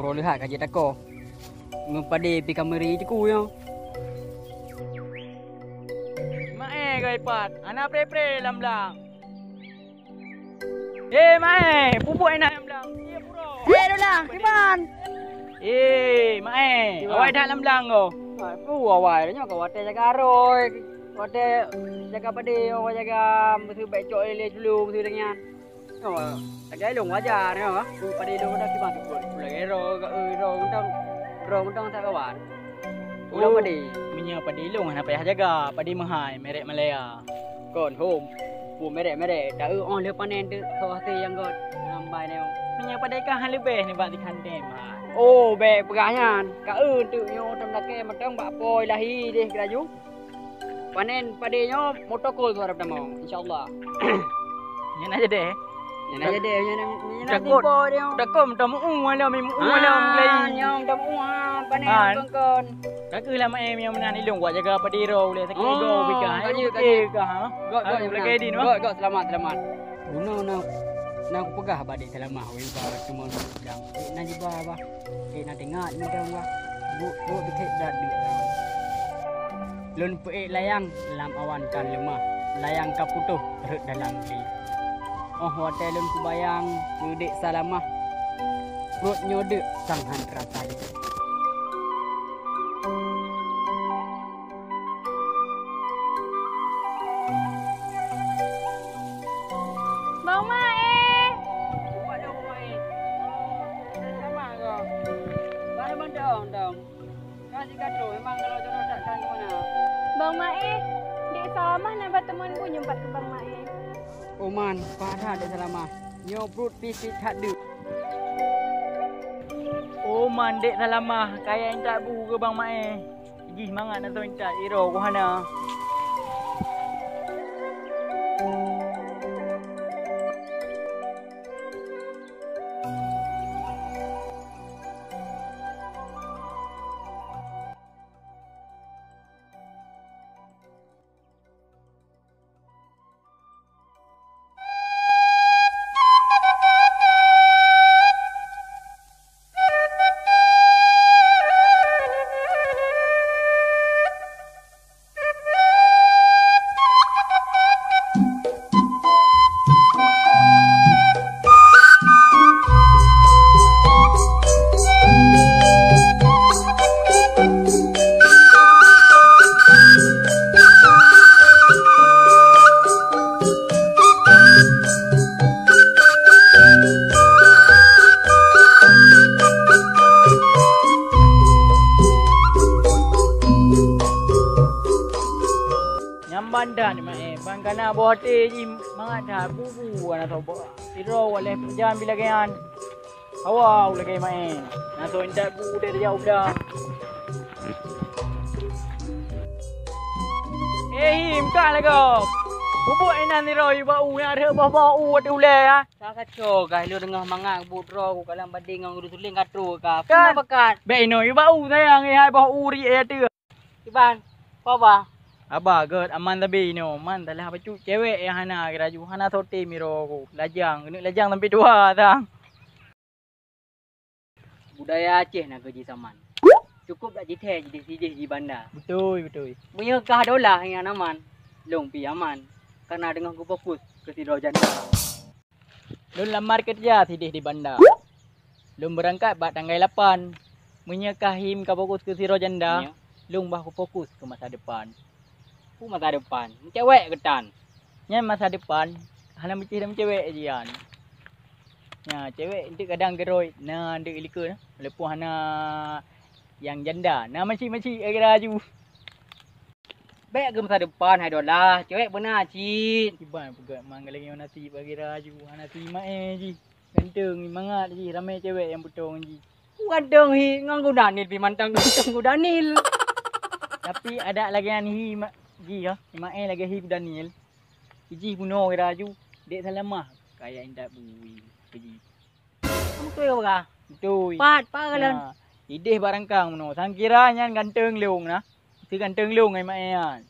bro lihat kaji tako. Ngepade pi kameri je ku yo. Mae kau ipat. Anak pre-pre lam-lam. Mae, pupuk enak lam-lam. Puro. Dolang, Iman. Mae, awak dah lam-lam kau. Pu awai nyo ka wate jaga aroi. Wate jaga pade, awak jaga mesti baik cok lele dulu mesti dengan. Oh, jaga long wajar yo. Pade long dah kiban tu. Lagi ro undang tak kawan. Ulang pade. Minya pade long nak payah jaga. Pade mahai merek Malaya. Kon home. Pu merek dah on le panen tu kau hati yang god nambai ni. Minya pade kah lebih ni bak di kandem. Oh, be pegangan. Ka tu nyo tam lake matang bak poi lahi deh keraju. Panen pade nyo motokol tu harap damong insyaallah. Yang aja deh. Yang aja deh yang takut dia. Takut minta muung lah lagi. Nyong dah muang panen kon. Kagaklah mak yang menan ilung buat jaga pade ro boleh tak kira go bika. Okey ke ha? God lagi din wah. God selamat. Guna nak aku pegah balik selamat we ba cuma bilang. Nak jiba ba. Nak tengok ni dah wah. Bu dekat dah dia. Lun pe layang dalam awan kan lemah. Layang ka putuh teruk dalam li. Oh hotel lun ku bayang mudik salamah. Perut nyode sanghan rasa dia. Bang Mae. Buat dah Mae. Sama kau. Barang dong. Kasih gaduh memang kalau jodoh tak kan ke mana. Bang Mae. Dek Salamah nak berteman ku jumpa ke Bang Mae. Oman, pada ada selama. Nyo perut pisit tak ada. Oh mandek dah lama. Kayak entak bu ke bang Mae. Gih semangat nak tahu entak iro ku hana. Bandan Mae, bang kana bote ji mangat dah bubu ana tobo. Tiro oleh jam bila kian. Awau lagi Mae. Na to indak bu dari jauh dah. Him ka lago. Bubu enan tiro iba u ya re baba u ade ule ya. Tak kacau kah lu dengar mangat budro ku kalam bading ngau tuling katru kah. Kan bakat. Be ino iba u sayang hai bah u ri e tu. Iban, apa? Abah god aman tabi no man dalah bacu cewek yang hana keraju hana sote miro ku lajang ni lajang sampai dua tang Budaya Aceh nak kerja saman. Cukup tak jiteh jadi sidih di bandar. betul Punya kah dolah yang aman. Long pi aman. Karena dengan ku fokus ke Sidro Janda. Lun lamar kerja sidih di bandar. Lun berangkat bat tanggal 8. Menyekah him ka fokus ke Sidro Janda. Lun bah ku fokus ke masa depan. Ku masa depan. Cewek ketan. Nya masa depan hana mesti dalam cewek jian. Nya cewek itu kadang geroi na ndek ilika lepo hana yang janda. Na masih kira ju. Baik ke masa depan hai dolah. Cewek benar cik. Tiban pegat mangga lagi nasi bagi raju. Nasi mae ji. Ganteng ni mangat ji ramai cewek yang butong ji. Ku ganteng hi nganggo Danil pi mantang ganteng ku Danil. Tapi ada lagi yang hi ji ya. Mae lagi hi Daniel. Ji buno raju. Dek salamah kayak indak bui. Ji. Kamu tu apa kah? Betul. Pat kalan. Ideh barangkang no. Sang kira nyan ganteng leung na. Si ganteng leung ai mae an.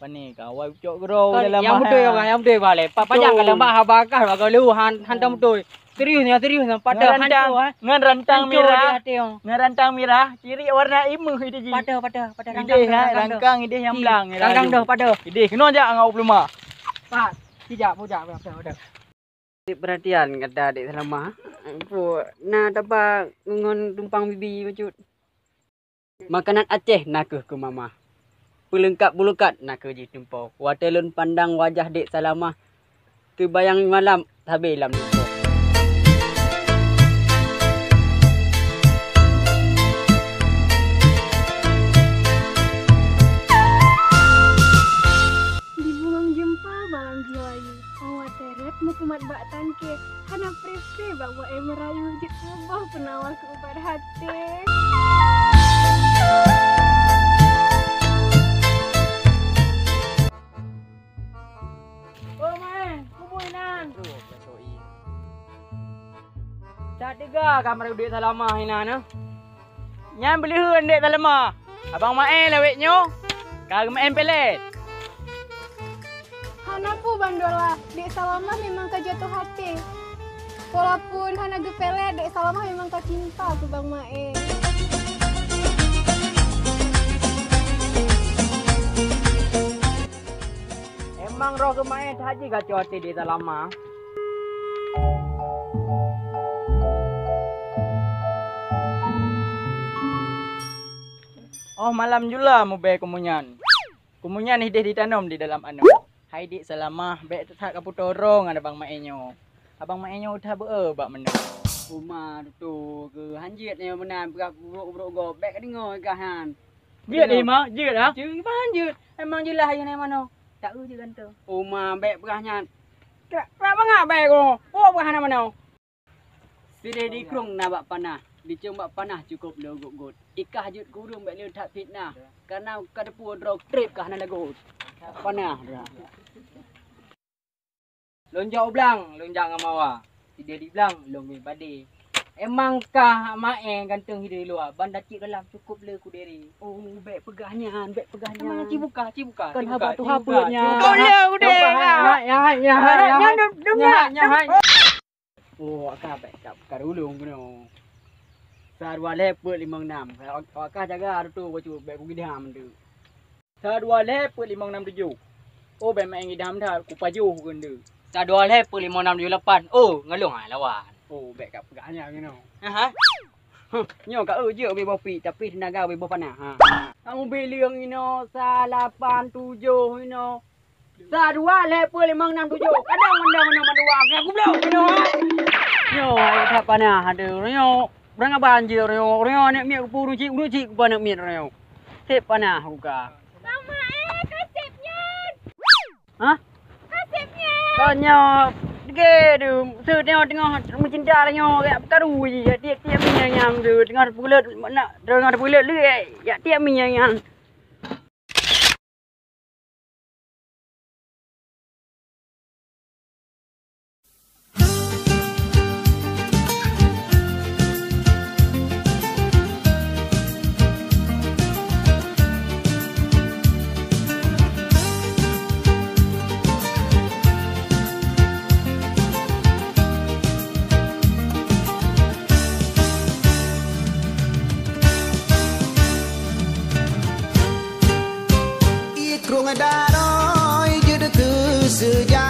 Pani ka wai cok gro dalam yang betul apa? Yang betul balik. Pajang kalau mbak habakah kalau lu han tam betul. Seriusnya pada Ngerantang, hancur. ngerantang Hancur di merah. hati. Ngerantang merah, ciri warna imu itu ji. Pada Ide rangkang ide yang belang. Rangkang dah pada. Ide kena aja ngau peluma. Pak, tidak pada. Perhatian kata adik selama. Aku nak dapat ngon tumpang bibi macut. Makanan Aceh nak ke mama. Pelengkap bulukat nak ke je tumpau. Watelun pandang wajah dek Salamah. Terbayang malam habis lam tumpau. Di bungang jumpa balang jiwayu. Awak teret mukumat bak tangke. Hana prepe bawa merayu. Jik ubah penawar ke ubat hati. Oh main, kubuinan. Tak tiga kamar duit Salamah ina na. Nyan beli hun dek Salama. Abang main leweknyo. Kagak main pelet. Hana pu bandola. Dek Salamah memang kau jatuh hati. Walaupun Hana gepele, Dek Salamah memang kau cinta ke Bang Mae. Emang roh kemain haji kacau hati di Salamah. Oh malam jula mu be kemunyan. Kemunyan hidup ditanam di dalam anu. Hai dik Salamah, be tak kapu torong ada bang maenyo. Abang maenyo udah bak menang. Rumah tu ke hanjit ni menan berak buruk go bek dengar kahan. Jeut ni mah, jeut ah. Jeung hanjit. Emang jelah yang mana? Tak je kan tu. Rumah bek berahnya. Tak mangap bek ko. Oh berah mana? Sire di krung na bak panah. Dicung bak panah cukup lo gut. Ikah jut gurung bek le tak fitnah. Karena kada pu drog trip kah na lagu. Panah dah. Lonjak belang, lonjak ngamawa. Tidak di belang, longi padi. Emang kah mae ganteng hidup luar. Bandar cik dalam cukup le ku diri. Oh, bek pegahnya. Emang cibuka. Kan haba tu habanya. Kau le ku diri. Ya. Oh, akak bek kar ulung kena. Sarwa lepet 56. Akak jaga tu bacu bek ku gidam tu. Sadua lepet 567. Oh be main ngidam dah ku paju ku gendu. Sadwa lepet 5678. Oh, ngelung ah lawan. Oh, bek kat pegahnya kena. Ha. Nyo ka je be bopi tapi tenaga be panah. Ha. Kamu bilang ino 887 ino. Sadwa lepet 567. Kadang mandang aku belum ino. Nyo tak panah ada nyo. Berang banjir nyo. Nyo nek mi ku puru cik ku panah mi nyo. Tep panah buka. Bang Mae, kasipnya. Hah? Kasipnya. Tanya Gedu, tengok mencinta nyo kayak karu je tiap minyak yang tu dengar bulat nak dengar bulat lu ya tiap minyak yang Krung daroi jude ke sejak